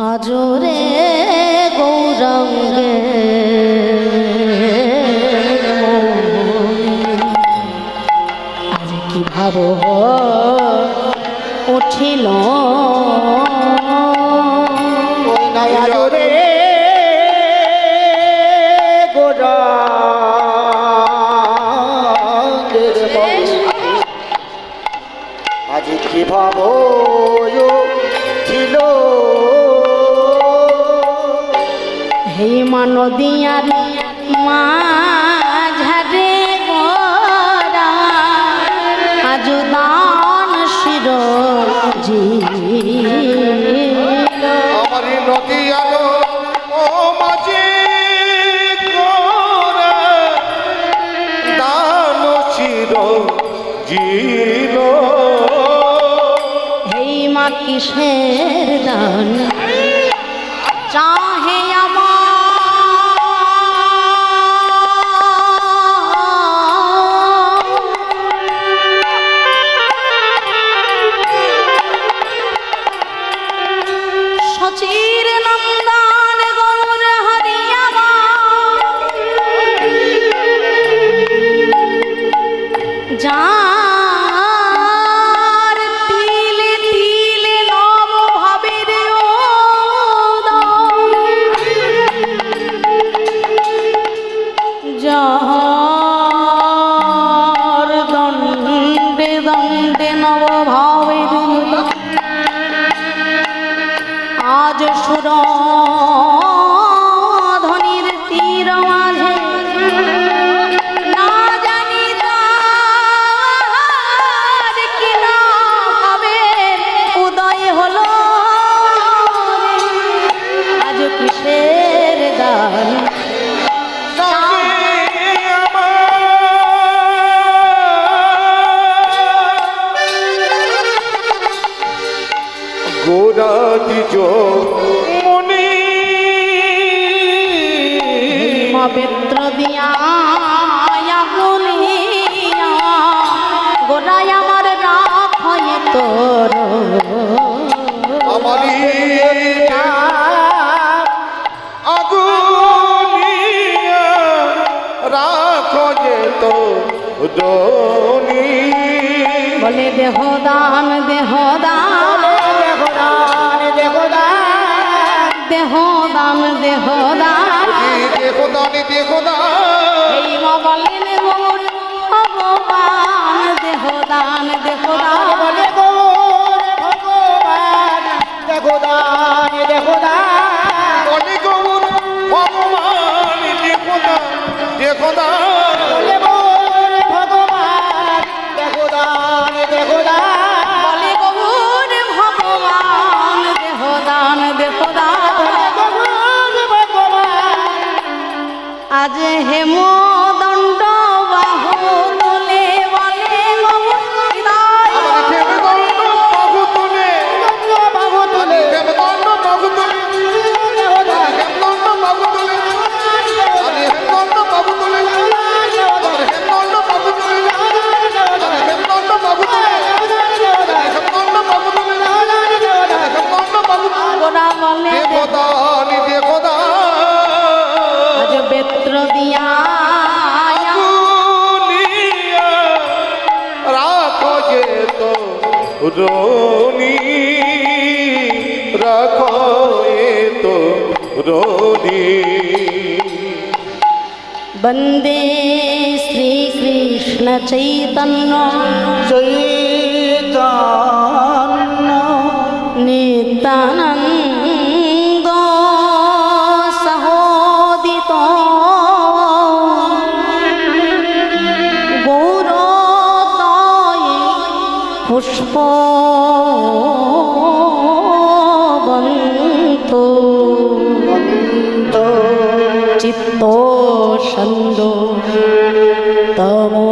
আজরে গৌরাঙ্গে আজ কি ভাব উঠিল আজরে গৌরাঙ্গের আজ কি ভাব ছিল হেমা নদিয়ার মাঝারে গোরা আজু দান শির আমার নদিয়ার ও মাঝে গোরা দান শির জিল হেমা কিসের দান চাহে সচির নন্দন গৌর হরিয়াবা যার তিলে তিলে নব ভাবের যার দণ্ডে দণ্ডে নব ভাবের আজ সুর ধ্বনির তীর মাঝে না জানি তার কি না হবে উদয় হলো আজ কিসের দান গোরা দিজ মনি পবিত্র দিয়া গুলিয়া গোড়াই আমার রাখয়ে তোর আমারি আগুনিয়া রাখো যে তো দনি বলে দেহদান দেহদান দেহদান দেহদান দেহদান দেহদান দেহদানি দেহদান এই বলেন গৌর ভগবান দেহদান দেহদান বলে গৌর ভগবান দেহদান দেহদান বলে গৌর ভগবান দেহদান দেহদান বলে গৌর ভগবান দেহদান দেহদান বলে গৌর ভগবান দেহদান দেহদান আজ হেম দণ্ড বাহু তুলে বলে গোরা বলে দেবদানি দেবদান আজ বেত্র দিয়া রাখো যে তো রনি রাখো এ তো রনি বন্দে শ্রী কৃষ্ণ চৈতন্য চৈতন্য নিত্যানন্দ সহোদিত গৌরতয়ে পুষ্প বন্ত চিত্ত সন্দ তমো